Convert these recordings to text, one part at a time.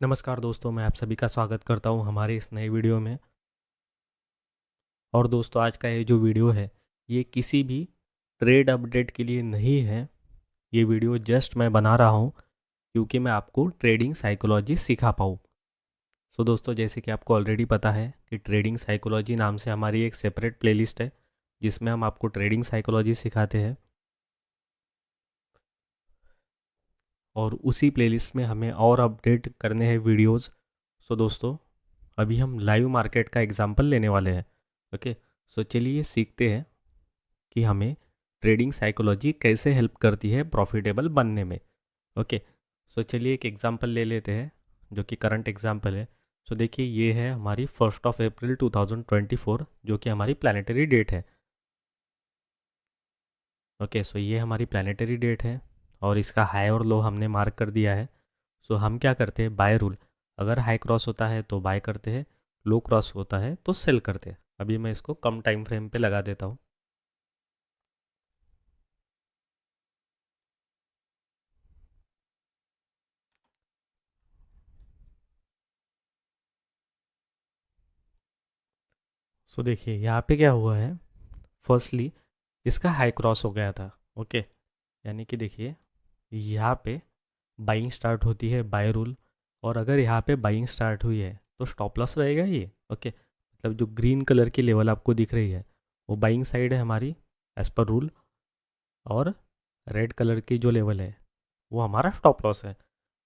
नमस्कार दोस्तों, मैं आप सभी का स्वागत करता हूं हमारे इस नए वीडियो में। और दोस्तों, आज का ये जो वीडियो है ये किसी भी ट्रेड अपडेट के लिए नहीं है। ये वीडियो जस्ट मैं बना रहा हूं क्योंकि मैं आपको ट्रेडिंग साइकोलॉजी सिखा पाऊँ। सो दोस्तों, जैसे कि आपको ऑलरेडी पता है कि ट्रेडिंग साइकोलॉजी नाम से हमारी एक सेपरेट प्लेलिस्ट है जिसमें हम आपको ट्रेडिंग साइकोलॉजी सिखाते हैं। और उसी प्लेलिस्ट में हमें और अपडेट करने हैं वीडियोस। सो दोस्तों, अभी हम लाइव मार्केट का एग्जांपल लेने वाले हैं। ओके, सो चलिए सीखते हैं कि हमें ट्रेडिंग साइकोलॉजी कैसे हेल्प करती है प्रॉफिटेबल बनने में। ओके, सो चलिए एक एग्जांपल ले लेते हैं जो कि करंट एग्जांपल है। सो देखिए, ये है हमारी 1 अप्रैल 2024 जो कि हमारी प्लानिटरी डेट है। ओके, सो ये हमारी प्लानिटरी डेट है और इसका हाई और लो हमने मार्क कर दिया है। सो हम क्या करते हैं, बाय रूल, अगर हाई क्रॉस होता है तो बाय करते हैं, लो क्रॉस होता है तो सेल करते हैं। अभी मैं इसको कम टाइम फ्रेम पे लगा देता हूँ। सो देखिए यहाँ पे क्या हुआ है। फर्स्टली इसका हाई क्रॉस हो गया था। ओके, यानी कि देखिए यहाँ पे बाइंग स्टार्ट होती है बाय रूल, और अगर यहाँ पे बाइंग स्टार्ट हुई है तो स्टॉप लॉस रहेगा ये। ओके, मतलब जो ग्रीन कलर की लेवल आपको दिख रही है वो बाइंग साइड है हमारी एज पर रूल, और रेड कलर की जो लेवल है वो हमारा स्टॉप लॉस है।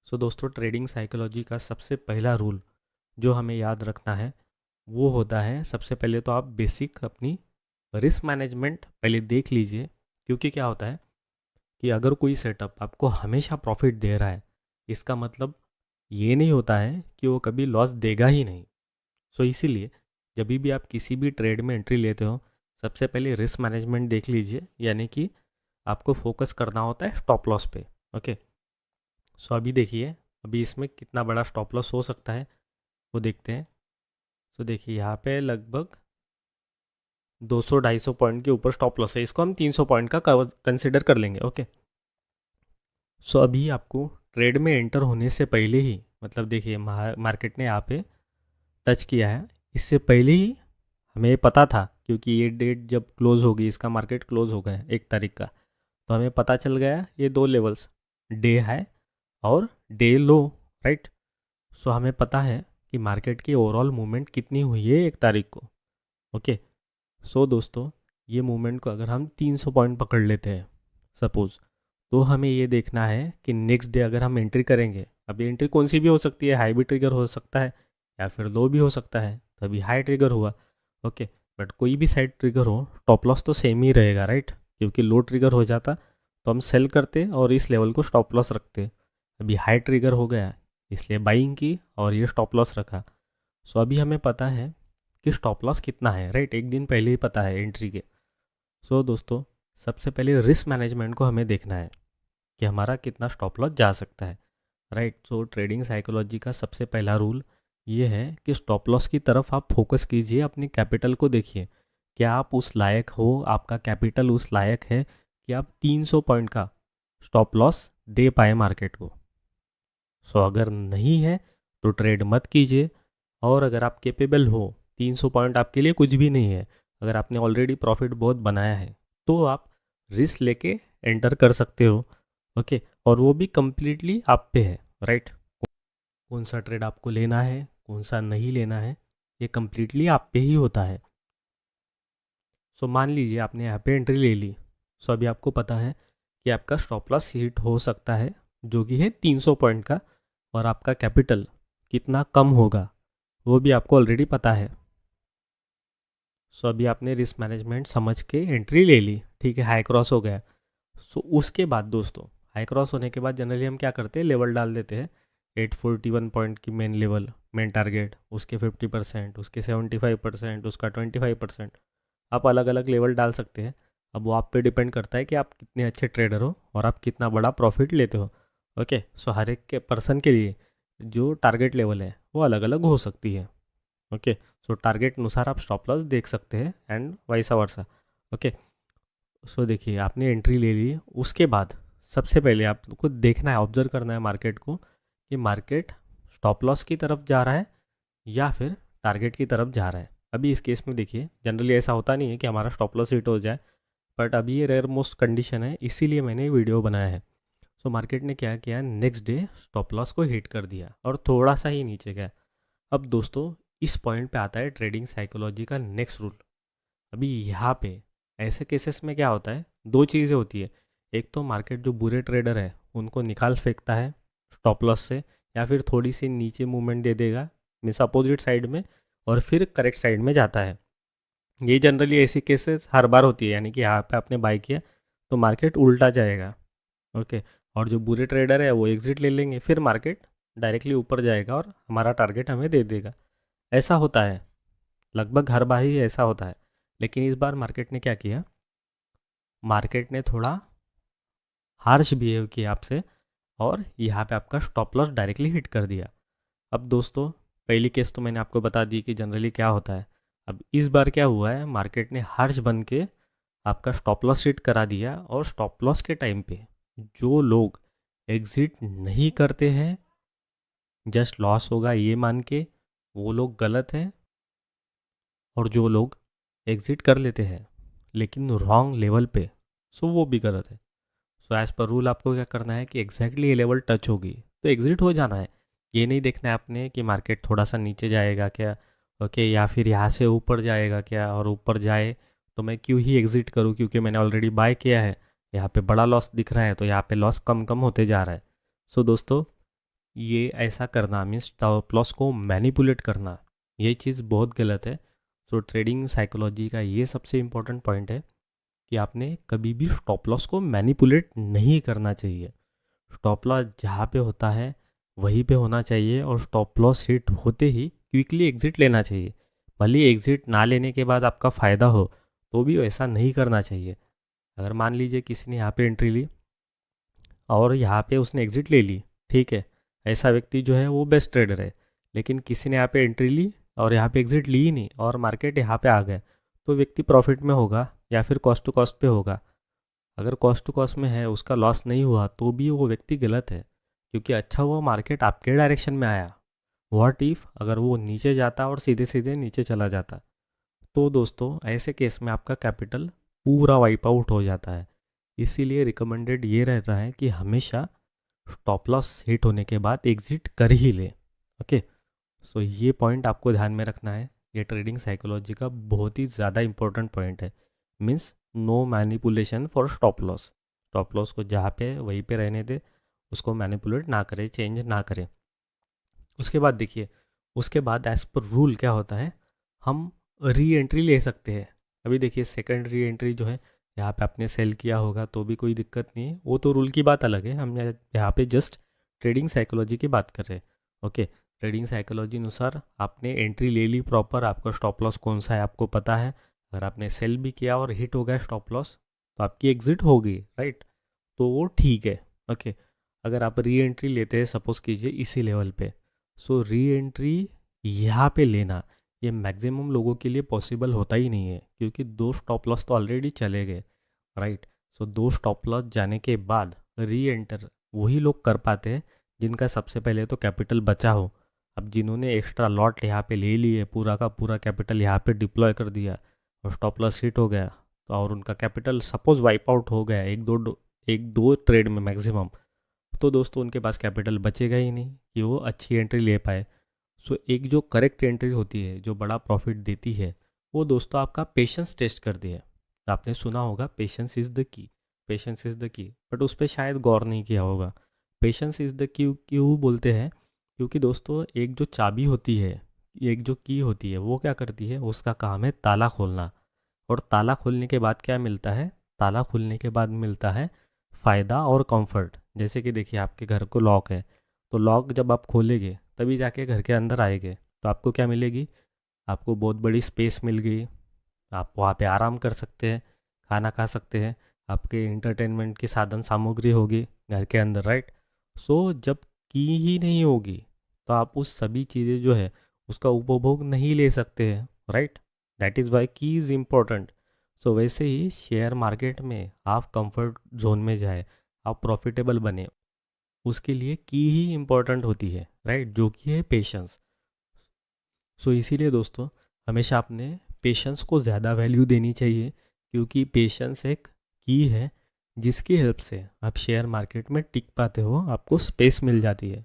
सो दोस्तों, ट्रेडिंग साइकोलॉजी का सबसे पहला रूल जो हमें याद रखना है वो होता है, सबसे पहले तो आप बेसिक अपनी रिस्क मैनेजमेंट पहले देख लीजिए। क्योंकि क्या होता है कि अगर कोई सेटअप आपको हमेशा प्रॉफिट दे रहा है, इसका मतलब ये नहीं होता है कि वो कभी लॉस देगा ही नहीं। सो इसीलिए जब भी आप किसी भी ट्रेड में एंट्री लेते हो, सबसे पहले रिस्क मैनेजमेंट देख लीजिए, यानी कि आपको फोकस करना होता है स्टॉप लॉस पे। ओके, सो अभी देखिए अभी इसमें कितना बड़ा स्टॉप लॉस हो सकता है वो देखते हैं। सो देखिए यहाँ पे लगभग 200-250 पॉइंट के ऊपर स्टॉप लॉस है, इसको हम 300 पॉइंट का कंसिडर कर लेंगे। ओके, सो अभी आपको ट्रेड में एंटर होने से पहले ही, मतलब देखिए मार्केट ने यहाँ पे टच किया है, इससे पहले ही हमें ये पता था, क्योंकि ये डेट जब क्लोज होगी, इसका मार्केट क्लोज हो गया 1 तारीख का, तो हमें पता चल गया ये दो लेवल्स, डे हाई और डे लो, राइट। सो हमें पता है कि मार्केट की ओवरऑल मूवमेंट कितनी हुई है 1 तारीख को। ओके, सो दोस्तों, ये मूवमेंट को अगर हम 300 पॉइंट पकड़ लेते हैं सपोज़, तो हमें ये देखना है कि नेक्स्ट डे अगर हम एंट्री करेंगे, अभी एंट्री कौन सी भी हो सकती है, हाई भी ट्रिगर हो सकता है या फिर लो भी हो सकता है, तो अभी हाई ट्रिगर हुआ। ओके, बट कोई भी साइड ट्रिगर हो स्टॉप लॉस तो सेम ही रहेगा, राइट। क्योंकि लो ट्रिगर हो जाता तो हम सेल करते और इस लेवल को स्टॉप लॉस रखते। अभी हाई ट्रिगर हो गया इसलिए बाइंग की और ये स्टॉप लॉस रखा। सो अभी हमें पता है कि स्टॉप लॉस कितना है, राइट, एक दिन पहले ही पता है एंट्री के। सो दोस्तों, सबसे पहले रिस्क मैनेजमेंट को हमें देखना है कि हमारा कितना स्टॉप लॉस जा सकता है, राइट। सो ट्रेडिंग साइकोलॉजी का सबसे पहला रूल ये है कि स्टॉप लॉस की तरफ आप फोकस कीजिए, अपनी कैपिटल को देखिए, क्या आप उस लायक हो, आपका कैपिटल उस लायक है कि आप 300 पॉइंट का स्टॉप लॉस दे पाए मार्केट को। सो अगर नहीं है तो ट्रेड मत कीजिए, और अगर आप कैपेबल हो, 300 पॉइंट आपके लिए कुछ भी नहीं है, अगर आपने ऑलरेडी प्रॉफिट बहुत बनाया है तो आप रिस्क लेके एंटर कर सकते हो। ओके, और वो भी कम्प्लीटली आप पे है, राइट। कौन सा ट्रेड आपको लेना है, कौन सा नहीं लेना है, ये कम्प्लीटली आप पे ही होता है। सो मान लीजिए आपने यहाँ पे एंट्री ले ली। सो अभी आपको पता है कि आपका स्टॉप लॉस हिट हो सकता है जो कि है 300 पॉइंट का, और आपका कैपिटल कितना कम होगा वो भी आपको ऑलरेडी पता है। सो अभी आपने रिस्क मैनेजमेंट समझ के एंट्री ले ली, ठीक है, हाई क्रॉस हो गया। सो उसके बाद दोस्तों, हाई क्रॉस होने के बाद जनरली हम क्या करते हैं, लेवल डाल देते हैं। 841 पॉइंट की मेन लेवल, मेन टारगेट, उसके 50%, उसके 75%, उसका 25%, आप अलग अलग लेवल डाल सकते हैं। अब वो आप पे डिपेंड करता है कि आप कितने अच्छे ट्रेडर हो और आप कितना बड़ा प्रॉफिट लेते हो। ओके, सो हर एक के पर्सन के लिए जो टारगेट लेवल है वो अलग अलग हो सकती है। ओके, सो टारगेट अनुसार आप स्टॉप लॉस देख सकते हैं एंड वाइसा वर्सा। ओके, सो देखिए आपने एंट्री ले ली, उसके बाद सबसे पहले आपको देखना है, ऑब्जर्व करना है मार्केट को कि मार्केट स्टॉप लॉस की तरफ जा रहा है या फिर टारगेट की तरफ जा रहा है। अभी इस केस में देखिए, जनरली ऐसा होता नहीं है कि हमारा स्टॉप लॉस हिट हो जाए, बट अभी ये रेयर मोस्ट कंडीशन है, इसीलिए मैंने वीडियो बनाया है। सो मार्केट ने क्या किया, नेक्स्ट डे स्टॉप लॉस को हिट कर दिया और थोड़ा सा ही नीचे गया। अब दोस्तों इस पॉइंट पे आता है ट्रेडिंग साइकोलॉजी का नेक्स्ट रूल। अभी यहाँ पे ऐसे केसेस में क्या होता है, दो चीज़ें होती है। एक तो मार्केट जो बुरे ट्रेडर है उनको निकाल फेंकता है स्टॉप लॉस से, या फिर थोड़ी सी नीचे मूवमेंट दे देगा मीन्स अपोजिट साइड में, और फिर करेक्ट साइड में जाता है। ये जनरली ऐसी केसेस हर बार होती है, यानी कि यहाँ पे आपने बाय किया तो मार्केट उल्टा जाएगा। ओके, और जो बुरे ट्रेडर है वो एग्जिट ले लेंगे, फिर मार्केट डायरेक्टली ऊपर जाएगा और हमारा टारगेट हमें दे देगा। ऐसा होता है, लगभग हर बार ही ऐसा होता है। लेकिन इस बार मार्केट ने क्या किया, मार्केट ने थोड़ा हार्श बिहेव किया आपसे और यहाँ पे आपका स्टॉप लॉस डायरेक्टली हिट कर दिया। अब दोस्तों पहली केस तो मैंने आपको बता दी कि जनरली क्या होता है। अब इस बार क्या हुआ है, मार्केट ने हार्श बन के आपका स्टॉप लॉस हिट करा दिया, और स्टॉप लॉस के टाइम पे जो लोग एग्ज़िट नहीं करते हैं जस्ट लॉस होगा ये मान के, वो लोग गलत हैं। और जो लोग एग्ज़िट कर लेते हैं लेकिन रॉन्ग लेवल पे, सो वो भी गलत है। सो एज़ पर रूल आपको क्या करना है कि एग्जैक्टली ये लेवल टच होगी तो एग्ज़िट हो जाना है। ये नहीं देखना है आपने कि मार्केट थोड़ा सा नीचे जाएगा क्या, ओके, या फिर यहाँ से ऊपर जाएगा क्या, और ऊपर जाए तो मैं क्यों ही एग्ज़िट करूँ क्योंकि मैंने ऑलरेडी बाय किया है। यहाँ पे बड़ा लॉस दिख रहा है तो यहाँ पे लॉस कम कम होते जा रहा है। सो दोस्तों ये ऐसा करना मीन्स स्टॉप लॉस को मैनिपुलेट करना, ये चीज़ बहुत गलत है। सो ट्रेडिंग साइकोलॉजी का ये सबसे इम्पोर्टेंट पॉइंट है कि आपने कभी भी स्टॉप लॉस को मैनिपुलेट नहीं करना चाहिए। स्टॉप लॉस जहाँ पे होता है वहीं पे होना चाहिए, और स्टॉप लॉस हिट होते ही क्विकली एग्ज़िट लेना चाहिए। भले ही एग्ज़िट ना लेने के बाद आपका फ़ायदा हो तो भी ऐसा नहीं करना चाहिए। अगर मान लीजिए किसी ने यहाँ पे एंट्री ली और यहाँ पे उसने एग्ज़िट ले ली, ठीक है, ऐसा व्यक्ति जो है वो बेस्ट ट्रेडर है। लेकिन किसी ने यहाँ पे एंट्री ली और यहाँ पे एग्ज़िट ली ही नहीं और मार्केट यहाँ पे आ गया, तो व्यक्ति प्रॉफिट में होगा या फिर कॉस्ट टू कॉस्ट पे होगा। अगर कॉस्ट टू कॉस्ट में है, उसका लॉस नहीं हुआ, तो भी वो व्यक्ति गलत है, क्योंकि अच्छा हुआ मार्केट आपके डायरेक्शन में आया। व्हाट इफ़ अगर वो नीचे जाता और सीधे सीधे नीचे चला जाता, तो दोस्तों ऐसे केस में आपका कैपिटल पूरा वाइप आउट हो जाता है। इसीलिए रिकमेंडेड ये रहता है कि हमेशा स्टॉप लॉस हिट होने के बाद एग्जिट कर ही ले। ओके, सो ये पॉइंट आपको ध्यान में रखना है। ये ट्रेडिंग साइकोलॉजी का बहुत ही ज़्यादा इंपॉर्टेंट पॉइंट है। Means no manipulation for stop loss. Stop loss को जहाँ पे वहीं पे रहने दे, उसको मैनिपुलेट ना करे, चेंज ना करे। उसके बाद देखिए, उसके बाद एज पर रूल क्या होता है, हम री एंट्री ले सकते हैं। अभी देखिए सेकंड री एंट्री जो है, यहाँ पे आपने सेल किया होगा तो भी कोई दिक्कत नहीं है, वो तो रूल की बात अलग है। हम यहाँ पे जस्ट ट्रेडिंग साइकोलॉजी की बात कर रहे हैं। ओके, ट्रेडिंग साइकोलॉजी अनुसार आपने एंट्री ले ली प्रॉपर, आपका स्टॉप लॉस कौन सा है आपको पता है। अगर आपने सेल भी किया और हिट हो गया स्टॉप लॉस तो आपकी एग्जिट होगी, राइट, तो वो ठीक है। ओके, अगर आप री एंट्री लेते हैं सपोज कीजिए इसी लेवल पे, सो री एंट्री यहाँ पे लेना ये मैक्सिमम लोगों के लिए पॉसिबल होता ही नहीं है, क्योंकि दो स्टॉप लॉस तो ऑलरेडी चले गए, राइट। सो दो स्टॉप लॉस जाने के बाद री एंटर वही लोग कर पाते हैं जिनका सबसे पहले तो कैपिटल बचा हो। अब जिन्होंने एक्स्ट्रा लॉट यहाँ पे ले लिए, पूरा का पूरा कैपिटल यहाँ पे डिप्लॉय कर दिया और स्टॉप लॉस हिट हो गया, तो और उनका कैपिटल सपोज वाइप आउट हो गया एक दो ट्रेड में मैक्सिमम, तो दोस्तों उनके पास कैपिटल बचेगा ही नहीं कि वो अच्छी एंट्री ले पाए। सो एक जो करेक्ट एंट्री होती है जो बड़ा प्रॉफिट देती है, वो दोस्तों आपका पेशेंस टेस्ट करती है। आपने सुना होगा patience is the key, patience is the key, but उस पर शायद गौर नहीं किया होगा। पेशेंस इज़ द की क्यों बोलते हैं, क्योंकि दोस्तों एक जो चाबी होती है, एक जो की होती है, वो क्या करती है, उसका काम है ताला खोलना। और ताला खोलने के बाद क्या मिलता है, ताला खुलने के बाद मिलता है फ़ायदा और कंफर्ट। जैसे कि देखिए आपके घर को लॉक है, तो लॉक जब आप खोलेंगे तभी जाके घर के अंदर आएंगे, तो आपको क्या मिलेगी, आपको बहुत बड़ी स्पेस मिल गई। आप वहाँ पे आराम कर सकते हैं, खाना खा सकते हैं, आपके इंटरटेनमेंट की साधन सामग्री होगी घर के अंदर, राइट। सो जब की ही नहीं होगी तो आप उस सभी चीज़ें जो है उसका उपभोग नहीं ले सकते हैं, राइट। दैट इज़ वाई की इज़ इम्पोर्टेंट। सो वैसे ही शेयर मार्केट में आप कंफर्ट जोन में जाए, आप प्रॉफिटेबल बने, उसके लिए की ही इम्पोर्टेंट होती है। राइट, जो कि है पेशेंस। सो इसीलिए दोस्तों हमेशा आपने पेशेंस को ज़्यादा वैल्यू देनी चाहिए, क्योंकि पेशेंस एक की है जिसकी हेल्प से आप शेयर मार्केट में टिक पाते हो, आपको स्पेस मिल जाती है।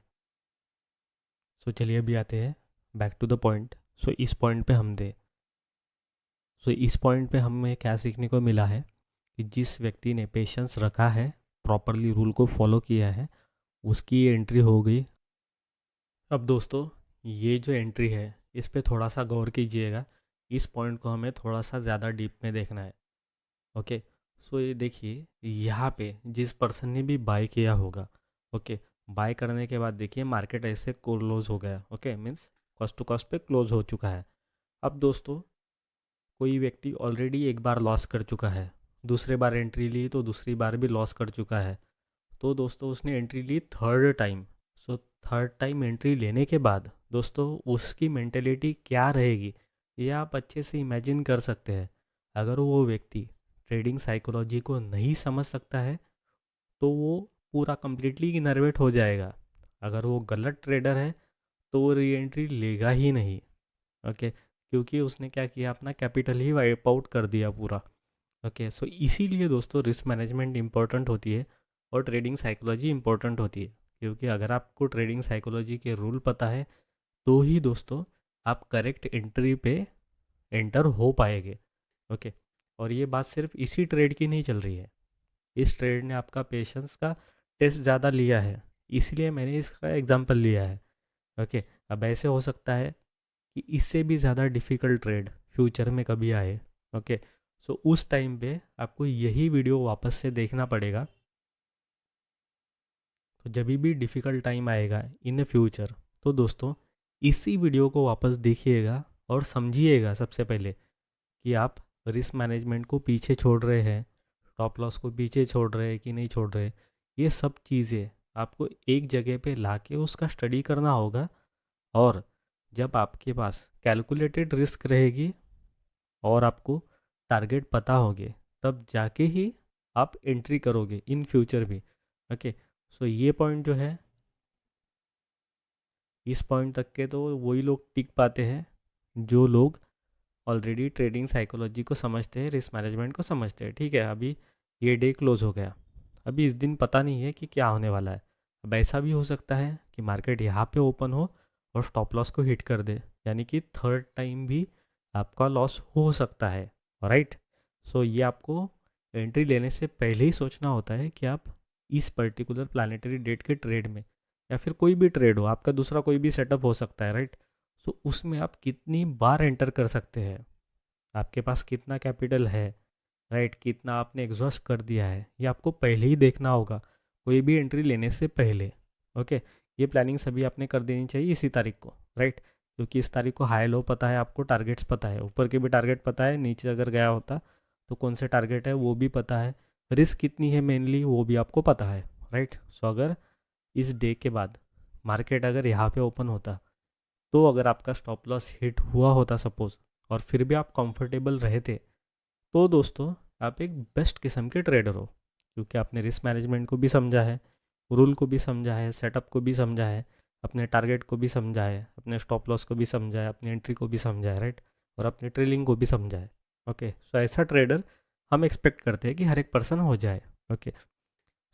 सो चलिए अभी आते हैं बैक टू द पॉइंट। सो इस पॉइंट पे हम दे सो इस पॉइंट पे हमें क्या सीखने को मिला है कि जिस व्यक्ति ने पेशेंस रखा है, प्रॉपरली रूल को फॉलो किया है, उसकी एंट्री हो गई। अब दोस्तों ये जो एंट्री है इस पे थोड़ा सा गौर कीजिएगा। इस पॉइंट को हमें थोड़ा सा ज़्यादा डीप में देखना है। ओके, सो ये देखिए यहाँ पे जिस पर्सन ने भी बाय किया होगा, ओके, बाय करने के बाद देखिए मार्केट ऐसे क्लोज हो गया, okay, means cost to cost पे क्लोज हो चुका है। अब दोस्तों कोई व्यक्ति ऑलरेडी एक बार लॉस कर चुका है, दूसरे बार एंट्री ली तो दूसरी बार भी लॉस कर चुका है, तो दोस्तों उसने एंट्री ली third time. So third time entry लेने के बाद दोस्तों उसकी मेंटेलिटी क्या रहेगी, ये आप अच्छे से इमेजिन कर सकते हैं। अगर वो व्यक्ति ट्रेडिंग साइकोलॉजी को नहीं समझ सकता है तो वो पूरा कंप्लीटली इनर्वेट हो जाएगा। अगर वो गलत ट्रेडर है तो वो री एंट्री लेगा ही नहीं। ओके, क्योंकि उसने क्या किया, अपना कैपिटल ही वाइप आउट कर दिया पूरा। ओके, सो इसीलिए दोस्तों रिस्क मैनेजमेंट इंपॉर्टेंट होती है और ट्रेडिंग साइकोलॉजी इंपॉर्टेंट होती है, क्योंकि अगर आपको ट्रेडिंग साइकोलॉजी के रूल पता है तो ही दोस्तों आप करेक्ट एंट्री पे एंटर हो पाएंगे। ओके, और ये बात सिर्फ इसी ट्रेड की नहीं चल रही है, इस ट्रेड ने आपका पेशेंस का टेस्ट ज़्यादा लिया है, इसलिए मैंने इसका एग्जांपल लिया है। ओके, अब ऐसे हो सकता है कि इससे भी ज़्यादा डिफ़िकल्ट ट्रेड फ्यूचर में कभी आए। ओके, सो उस टाइम पे आपको यही वीडियो वापस से देखना पड़ेगा। तो जब भी डिफ़िकल्ट टाइम आएगा इन फ्यूचर, तो दोस्तों इसी वीडियो को वापस देखिएगा और समझिएगा सबसे पहले कि आप रिस्क मैनेजमेंट को पीछे छोड़ रहे हैं, स्टॉप लॉस को पीछे छोड़ रहे हैं कि नहीं छोड़ रहे। ये सब चीज़ें आपको एक जगह पे लाके उसका स्टडी करना होगा, और जब आपके पास कैलकुलेटेड रिस्क रहेगी और आपको टारगेट पता होगे, तब जाके ही आप एंट्री करोगे इन फ्यूचर भी। ओके, सो ये पॉइंट जो है, इस पॉइंट तक के तो वही लोग टिक पाते हैं जो लोग ऑलरेडी ट्रेडिंग साइकोलॉजी को समझते हैं, रिस्क मैनेजमेंट को समझते हैं। ठीक है, अभी ये डे क्लोज हो गया, अभी इस दिन पता नहीं है कि क्या होने वाला है। अब ऐसा भी हो सकता है कि मार्केट यहाँ पे ओपन हो और स्टॉप लॉस को हिट कर दे, यानी कि थर्ड टाइम भी आपका लॉस हो सकता है। राइट, सो ये आपको एंट्री लेने से पहले ही सोचना होता है कि आप इस पर्टिकुलर प्लानिटरी डेट के ट्रेड में, या फिर कोई भी ट्रेड हो, आपका दूसरा कोई भी सेटअप हो सकता है, राइट, सो उसमें आप कितनी बार एंटर कर सकते हैं, आपके पास कितना कैपिटल है, राइट, कितना आपने एग्जॉस्ट कर दिया है, ये आपको पहले ही देखना होगा कोई भी एंट्री लेने से पहले। ओके, ये प्लानिंग सभी आपने कर देनी चाहिए इसी तारीख को, राइट, क्योंकि इस तारीख को हाई लो पता है, आपको टारगेट्स पता है, ऊपर के भी टारगेट पता है, नीचे अगर गया होता तो कौन से टारगेट है वो भी पता है, रिस्क कितनी है मेनली वो भी आपको पता है। राइट, सो अगर इस डे के बाद मार्केट अगर यहाँ पे ओपन होता, तो अगर आपका स्टॉप लॉस हिट हुआ होता सपोज़, और फिर भी आप कंफर्टेबल रहे थे, तो दोस्तों आप एक बेस्ट किस्म के ट्रेडर हो, क्योंकि आपने रिस्क मैनेजमेंट को भी समझा है, रूल को भी समझा है, सेटअप को भी समझा है, अपने टारगेट को भी समझा है, अपने स्टॉप लॉस को भी समझा है, अपनी एंट्री को भी समझा है, राइट, और अपनी ट्रेलिंग को भी समझा है। ओके, सो ऐसा ट्रेडर हम एक्सपेक्ट करते हैं कि हर एक पर्सन हो जाए। ओके,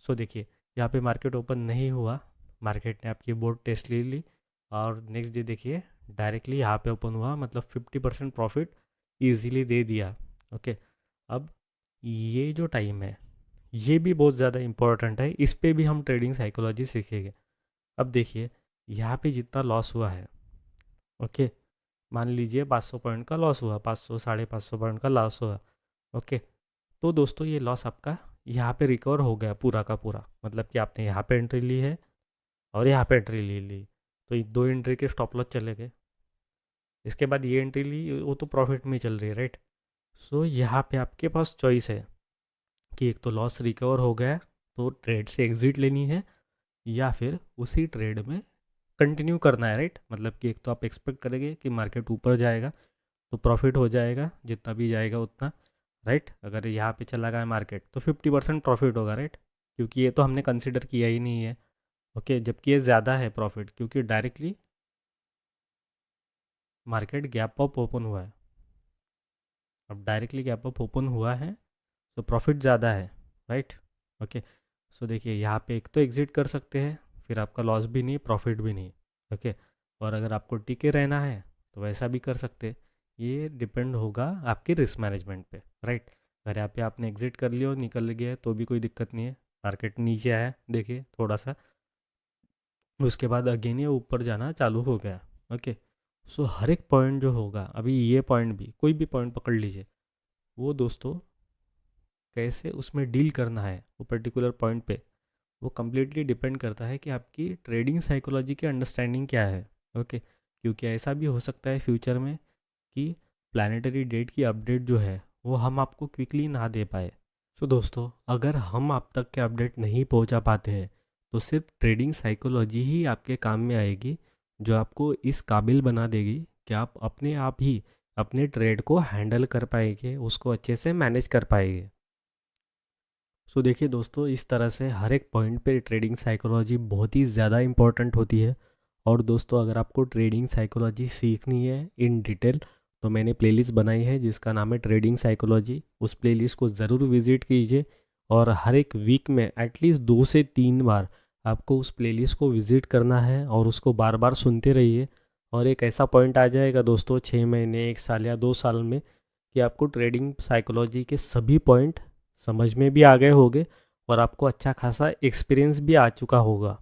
सो देखिए यहाँ पे मार्केट ओपन नहीं हुआ, मार्केट ने आपकी बोर्ड टेस्ट ले ली, और नेक्स्ट डे देखिए डायरेक्टली यहाँ पे ओपन हुआ, मतलब 50% प्रॉफिट ईजीली दे दिया। ओके, अब ये जो टाइम है ये भी बहुत ज़्यादा इम्पोर्टेंट है, इस पे भी हम ट्रेडिंग साइकोलॉजी सीखेंगे। अब देखिए यहाँ पे जितना लॉस हुआ है, ओके, मान लीजिए 500 पॉइंट का लॉस हुआ, 500 550 पॉइंट का लॉस हुआ। ओके, तो दोस्तों ये लॉस आपका यहाँ पे रिकवर हो गया पूरा का पूरा, मतलब कि आपने यहाँ पे एंट्री ली है और यहाँ पे एंट्री ले ली, तो ये दो एंट्री के स्टॉप लॉस चले गए। इसके बाद ये एंट्री ली, वो तो प्रॉफिट में चल रही है, राइट। सो यहाँ पे आपके पास चॉइस है कि एक तो लॉस रिकवर हो गया तो ट्रेड से एग्जिट लेनी है, या फिर उसी ट्रेड में कंटिन्यू करना है, राइट। मतलब कि एक तो आप एक्सपेक्ट करेंगे कि मार्केट ऊपर जाएगा तो प्रॉफिट हो जाएगा, जितना भी जाएगा उतना, राइट। अगर यहाँ पे चला गया मार्केट तो 50% प्रॉफिट होगा, राइट, क्योंकि ये तो हमने कंसिडर किया ही नहीं है। ओके, जबकि ये ज़्यादा है प्रॉफिट, क्योंकि directly market gap up open हुआ है। अब डायरेक्टली गैप अप ओपन हुआ है तो प्रॉफिट ज़्यादा है, राइट। ओके, सो देखिए यहाँ पे एक तो एग्जिट कर सकते हैं, फिर आपका लॉस भी नहीं, प्रॉफिट भी नहीं। ओके, और अगर आपको टिके रहना है तो वैसा भी कर सकते हैं। ये डिपेंड होगा आपके रिस्क मैनेजमेंट पे, राइट। अगर यहाँ पे आपने एग्जिट कर लिया और निकल गया तो भी कोई दिक्कत नहीं है। मार्केट नीचे आया देखिए थोड़ा सा, उसके बाद अगेन ये ऊपर जाना चालू हो गया। ओके, सो हर एक पॉइंट जो होगा, अभी ये पॉइंट भी, कोई भी पॉइंट पकड़ लीजिए, वो दोस्तों कैसे उसमें डील करना है वो पर्टिकुलर पॉइंट पे, वो कम्प्लीटली डिपेंड करता है कि आपकी ट्रेडिंग साइकोलॉजी की अंडरस्टैंडिंग क्या है। ओके, क्योंकि ऐसा भी हो सकता है फ्यूचर में कि प्लानिटरी डेट की अपडेट जो है वो हम आपको क्विकली ना दे पाए। सो दोस्तों, अगर हम आप तक के अपडेट नहीं पहुंचा पाते हैं तो सिर्फ ट्रेडिंग साइकोलॉजी ही आपके काम में आएगी, जो आपको इस काबिल बना देगी कि आप अपने आप ही अपने ट्रेड को हैंडल कर पाएंगे, उसको अच्छे से मैनेज कर पाएंगे। सो देखिए दोस्तों, इस तरह से हर एक पॉइंट पे ट्रेडिंग साइकोलॉजी बहुत ही ज़्यादा इम्पोर्टेंट होती है। और दोस्तों, अगर आपको ट्रेडिंग साइकोलॉजी सीखनी है इन डिटेल तो मैंने प्लेलिस्ट बनाई है जिसका नाम है ट्रेडिंग साइकोलॉजी। उस प्लेलिस्ट को ज़रूर विज़िट कीजिए और हर एक वीक में एटलीस्ट 2 से 3 बार आपको उस प्लेलिस्ट को विज़िट करना है और उसको बार बार सुनते रहिए। और एक ऐसा पॉइंट आ जाएगा दोस्तों 6 महीने, 1 साल या 2 साल में, कि आपको ट्रेडिंग साइकोलॉजी के सभी पॉइंट समझ में भी आ गए होंगे और आपको अच्छा खासा एक्सपीरियंस भी आ चुका होगा।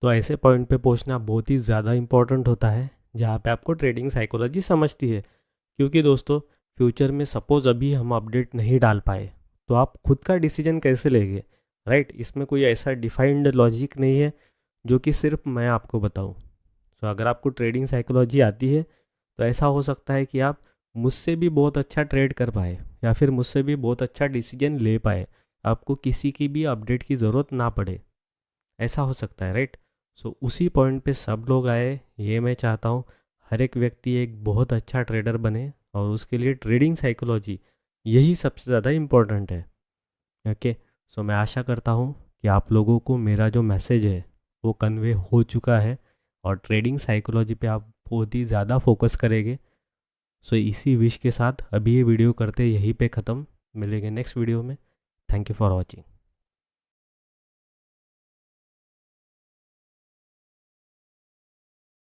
तो ऐसे पॉइंट पे पहुंचना बहुत ही ज़्यादा इम्पोर्टेंट होता है जहाँ पे आपको ट्रेडिंग साइकोलॉजी समझती है। क्योंकि दोस्तों, फ्यूचर में सपोज़ अभी हम अपडेट नहीं डाल पाए तो आप खुद का डिसीजन कैसे लेंगे, राइट। इसमें कोई ऐसा डिफाइंड लॉजिक नहीं है जो कि सिर्फ मैं आपको बताऊँ। तो अगर आपको ट्रेडिंग साइकोलॉजी आती है तो ऐसा हो सकता है कि आप मुझसे भी बहुत अच्छा ट्रेड कर पाए या फिर मुझसे भी बहुत अच्छा डिसीजन ले पाए, आपको किसी की भी अपडेट की ज़रूरत ना पड़े। ऐसा हो सकता है, राइट। सो उसी पॉइंट पे सब लोग आए, ये मैं चाहता हूँ हर एक व्यक्ति एक बहुत अच्छा ट्रेडर बने और उसके लिए ट्रेडिंग साइकोलॉजी यही सबसे ज़्यादा इम्पोर्टेंट है। ओके, सो मैं आशा करता हूँ कि आप लोगों को मेरा जो मैसेज है वो कन्वे हो चुका है और ट्रेडिंग साइकोलॉजी पे आप बहुत ही ज़्यादा फोकस करेंगे। सो इसी विश के साथ अभी ये वीडियो करते यहीं पे ख़त्म। मिलेंगे नेक्स्ट वीडियो में। Thank you for watching.